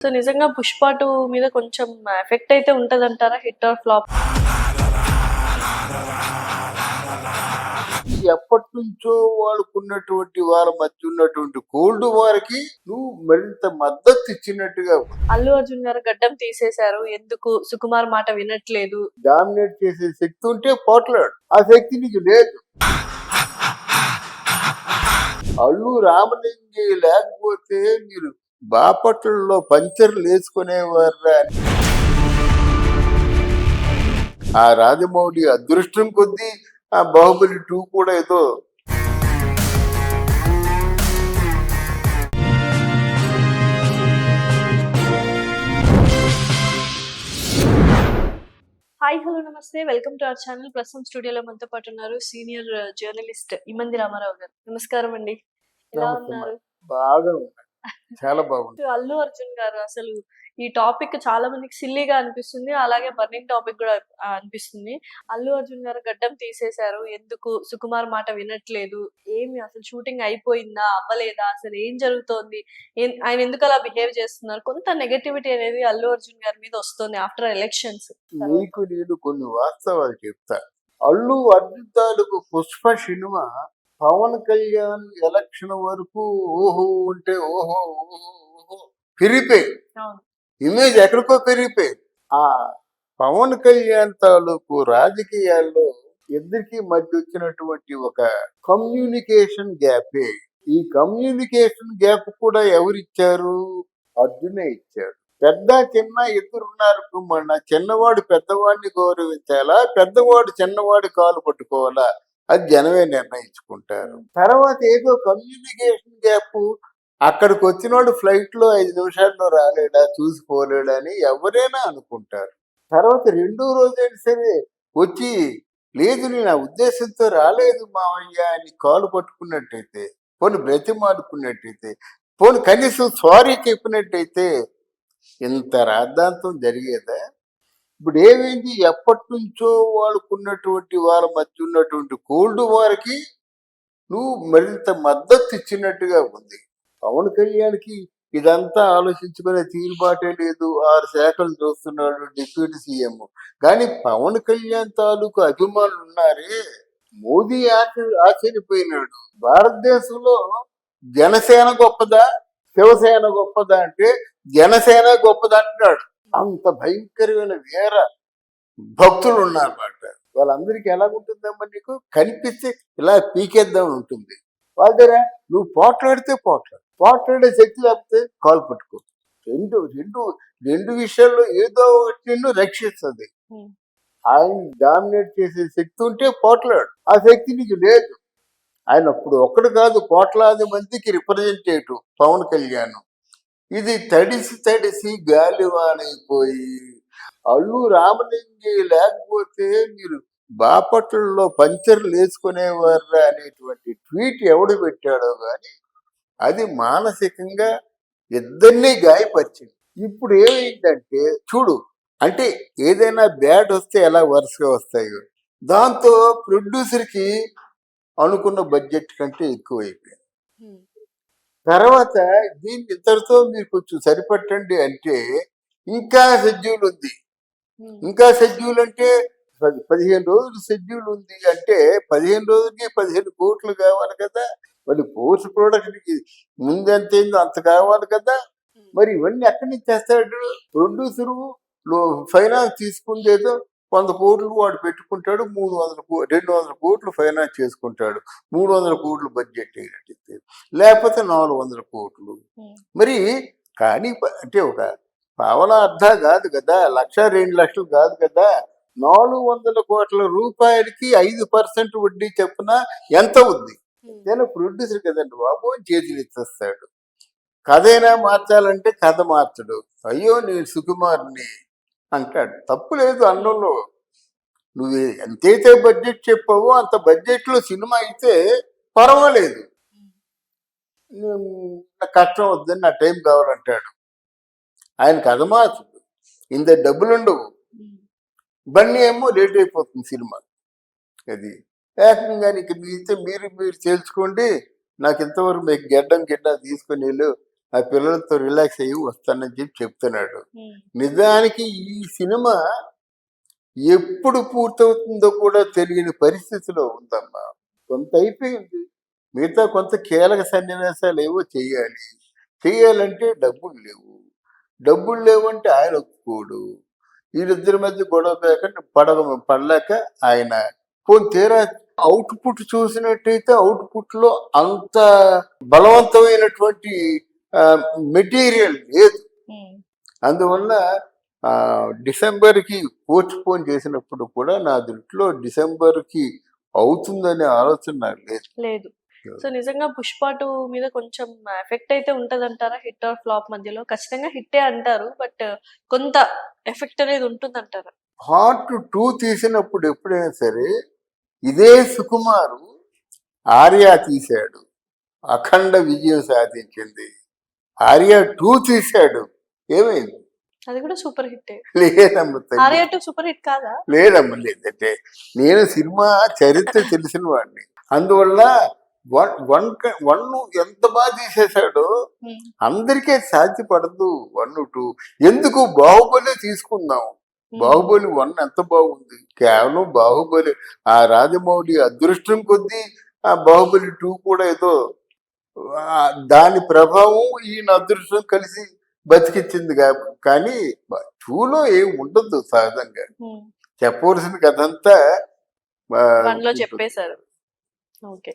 So నిజంగా 'పుష్ప 2' మీద కొంచెం ఎఫెక్ట్ అయితే ఉంటదంటారా? Hit or flop? ఎప్పటినుంచో వాళ్ళకున్నటువంటి వాళ్ళ మధ్య ఉన్నటువంటి కోల్డ్ వార్‌కి నువ్వు మరింత మద్దతు ఇచ్చినట్టుగా ఉంది. అల్లు అర్జున్ గారు గడ్డం తీసేశారు. ఎందుకు? సుకుమార్ మాట వినట్లేదు. డామినేట్ చేసే శక్తి ఉంటే పోట్లాడు. ఆ శక్తి నీకు లేదు. అల్లు రామలింగి లేకపోతే మీరు బాపట్లలో పంచర్లు వేసుకునేవారా అని. ఆ రాజమౌళి అదృష్టం కొద్దీ ఆ బాహుబలి 2 కూడా ఏదో హాయ్, హలో, నమస్తే. Welcome to our channel. ప్రస్తుతం స్టూడియోలో మనతో పాటు ఉన్నారు సీనియర్ జర్నలిస్ట్ ఇమంది రామారావు గారు. నమస్కారం అండి. ఎలా ఉన్నారు? బాగా ఉన్నాయి. చాలా బాగుంది. అల్లు అర్జున్ గారు అసలు ఈ టాపిక్ చాలా మందికి సిల్లీగా అనిపిస్తుంది. అలాగే బర్నింగ్ టాపిక్ కూడా అనిపిస్తుంది. అల్లు అర్జున్ గారు గడ్డం తీసేశారు. ఎందుకు? సుకుమార్ మాట వినట్లేదు. ఏమి అసలు షూటింగ్ అయిపోయిందా? అవ్వలేదా? అసలు ఏం జరుగుతోంది? ఆయన ఎందుకు అలా బిహేవ్ చేస్తున్నారు? కొంత నెగటివిటీ అనేది అల్లు అర్జున్ గారి మీద వస్తుంది ఆఫ్టర్ ఎలక్షన్స్. నీకు నేను కొన్ని వాస్తవాలు చెప్తా. అల్లు అర్జున్ తాలూకు పుష్ప సినిమా పవన్ కళ్యాణ్ ఎలక్షన్ వరకు ఓహో అంటే ఓహో ఓహో ఓహో పెరిగిపోయి ఇమేజ్ ఎక్కడికో పెరిగిపోయి ఆ పవన్ కళ్యాణ్ తాలూకు రాజకీయాల్లో ఇద్దరికి మధ్య వచ్చినటువంటి ఒక కమ్యూనికేషన్ గ్యాపే. ఈ కమ్యూనికేషన్ గ్యాప్ కూడా ఎవరిచ్చారు? అర్జునే ఇచ్చారు. పెద్ద చిన్న ఇద్దరున్నారు. మన చిన్నవాడు పెద్దవాడిని గౌరవించాలా, పెద్దవాడు చిన్నవాడి కాలు పట్టుకోవాలా, అది జనమే నిర్ణయించుకుంటారు. తర్వాత ఏదో కమ్యూనికేషన్ గ్యాప్, అక్కడికి వచ్చినోడు ఫ్లైట్ లో 5 నిమిషాల్లో రాలేడా, చూసిపోలేడా అని ఎవరైనా అనుకుంటారు. తర్వాత రెండో రోజైనా సరే వచ్చి లేదు నేను ఆ ఉద్దేశంతో రాలేదు మావయ్య అని కాలు పట్టుకున్నట్టయితే, పోనీ బ్రతిమాడుకున్నట్టయితే, పోనీ కనీసం సారీ చెప్పినట్టయితే ఇంత రాద్ధాంతం జరిగేదా? ఇప్పుడు ఏమైంది? ఎప్పటి నుంచో వాళ్ళకున్నటువంటి వాళ్ళ మధ్య ఉన్నటువంటి కోల్డ్ వార్‌కి నువ్వు మరింత మద్దతు ఇచ్చినట్టుగా ఉంది. పవన్ కళ్యాణ్‌కి ఇదంతా ఆలోచించుకునే తీరుబాటే లేదు. 6 శాఖలు చూస్తున్నాడు డిప్యూటీ సీఎం. కానీ పవన్ కళ్యాణ్ తాలూకు అభిమానులు ఉన్నారే, మోదీ ఆశ్చర్యపోయినాడు. భారతదేశంలో జనసేన గొప్పదా, శివసేన గొప్పదా అంటే జనసేన గొప్పదా అంటున్నాడు. అంత భయంకరమైన వీర భక్తులు ఉన్నారన్నమాట. వాళ్ళందరికీ ఎలాగుంటుందమ్మా, నీకు కనిపిస్తే ఇలా పీకేద్దాం ఉంటుంది. వాళ్ళ దగ్గర నువ్వు పోట్లాడితే పోట్లాడే శక్తి లేకపోతే కాలు పట్టుకో. రెండు రెండు రెండు విషయాల్లో ఏదో ఒకటి నిన్ను రక్షిస్తుంది. ఆయన డామినేట్ చేసే శక్తి ఉంటే పోట్లాడు. ఆ శక్తి నీకు లేదు. ఆయన అప్పుడు ఒక్కడు కాదు, కోట్లాది మందికి రిప్రజెంటేటివ్ పవన్ కళ్యాణ్. ఇది తడిసి గాలివానైపోయి అల్లు రామలింగి లేకపోతే మీరు బాపట్లలో పంచర్లు వేసుకునేవారా అనేటువంటి ట్వీట్ ఎవడు పెట్టాడో గాని అది మానసికంగా ఇద్దరినీ గాయపరిచింది. ఇప్పుడు ఏమైందంటే చూడు, అంటే ఏదైనా బ్యాడ్ వస్తే ఎలా వరుసగా వస్తాయో, దాంతో ప్రొడ్యూసర్కి అనుకున్న బడ్జెట్ కంటే ఎక్కువైపోయింది. తర్వాత దీన్ని ఇంతటితో మీరు కొంచెం సరిపెట్టండి అంటే ఇంకా షెడ్యూల్ ఉంది. ఇంకా షెడ్యూల్ అంటే 15 రోజులు షెడ్యూల్ ఉంది అంటే 15 రోజులకి 15 కోట్లు కావాలి కదా. మరి పోస్ట్ ప్రొడక్షన్కి ముందెంతైందో అంత కావాలి కదా. మరి ఇవన్నీ ఎక్కడి నుంచి చేస్తాడు? ప్రొడ్యూసరు ఫైనాన్స్ తీసుకుందేదో 100 కోట్లు వాడు పెట్టుకుంటాడు, 200 కోట్లు ఫైనాన్స్ చేసుకుంటాడు, 300 కోట్లు బడ్జెట్ అయినట్టయితే, లేకపోతే 400 కోట్లు. మరి కానీ అంటే ఒక పావలా అర్థం కాదు కదా, 1,00,000 2 లక్షలు కాదు కదా. 400 కోట్ల రూపాయలకి 5% వడ్డీ చెప్పున ఎంత ఉంది? నేను ప్రొడ్యూసర్ కదండి బాబు చేతులు ఇచ్చేస్తాడు. కథ అయినా మార్చాలంటే కథ మార్చడు. అయ్యో నేను సుకుమార్ని అంటాడు. తప్పు లేదు అన్నంలో. నువ్వు ఎంతైతే బడ్జెట్ చెప్పావో అంత బడ్జెట్లో సినిమా అయితే పర్వాలేదు. నా కష్టం వద్దని నా టైం కావాలంటాడు. ఆయన కథ మార్చడు. ఇంత డబ్బులు ఉండవు. బన్నీ ఏమో లేట్ అయిపోతుంది సినిమా. అది ఏకంగా నీకు మీతో మీరు తేల్చుకోండి, నాకు ఇంతవరకు మీకు గెడ్డ తీసుకొని వెళ్ళు, ఆ పిల్లలతో రిలాక్స్ అయ్యి వస్తానని చెప్తున్నాడు. ఉమ్, నిజానికి ఈ సినిమా ఎప్పుడు పూర్తవుతుందో కూడా తెలియని పరిస్థితిలో ఉందమ్మా. కొంత అయిపోయింది, మిగతా కొంత కీలక సన్నివేశాలు ఏవో చెయ్యాలంటే డబ్బులు లేవంటే ఆయన ఒప్పుకోడు. వీళ్ళిద్దరి మధ్య గొడవ పడలేక ఆయన పోనీ తీరా అవుట్పుట్ చూసినట్టయితే అవుట్పుట్ లో అంత బలవంతమైనటువంటి మెటీరియల్ లేదు. ఉమ్. అందువల్ల డిసెంబర్కి పోస్ట్ పోన్ చేసినప్పుడు కూడా నా దృష్టిలో డిసెంబర్కి అవుతుందనే ఆలోచన నాకు లేదు. లేదు. సో నిజంగా పుష్ప 2 మీద కొంచెం ఎఫెక్ట్ అయితే ఉంటదంటారా? హిట్ ఆర్ ఫ్లాప్ మధ్యలో ఖచ్చితంగా హిట్టే అంటారు. బట్ కొంత ఎఫెక్ట్ అనేది ఉంటుందంటారా? పార్ట్ 2 తీసినప్పుడు ఎప్పుడైనా సరే ఇదే సుకుమారు ఆర్య తీశాడు, అఖండ విజయం సాధించింది. ఆర్య 2 తీశాడు, ఏమైంది? అది కూడా సూపర్ హిట్టే. లేదమ్మ తల్లి, ఆర్య 2 సూపర్ హిట్ కాదా? లేదమ్మ లేదంటే నేను సినిమా చరిత్ర తెలిసిన వాడిని. అందువల్ల వన్ ఎంత బాగా తీసేశాడో ఉమ్, అందరికీ సాధ్యపడదు. 1, 2 ఎందుకు బాహుబలి తీసుకుందాం. ఉమ్, బాహుబలి 1 ఎంత బాగుంది. కేవలం బాహుబలి ఆ రాజమౌళి అదృష్టం కొద్దీ ఆ బాహుబలి 2 కూడా ఏదో దాని ప్రభావం ఈయన అదృష్టం కలిసి బతికిచ్చింది. కానీ 2లో ఏం ఉండదు సహజంగా. ఉమ్. చెప్పవలసిన కథ అంతా 1 లో చెప్పేశారు. ఓకే.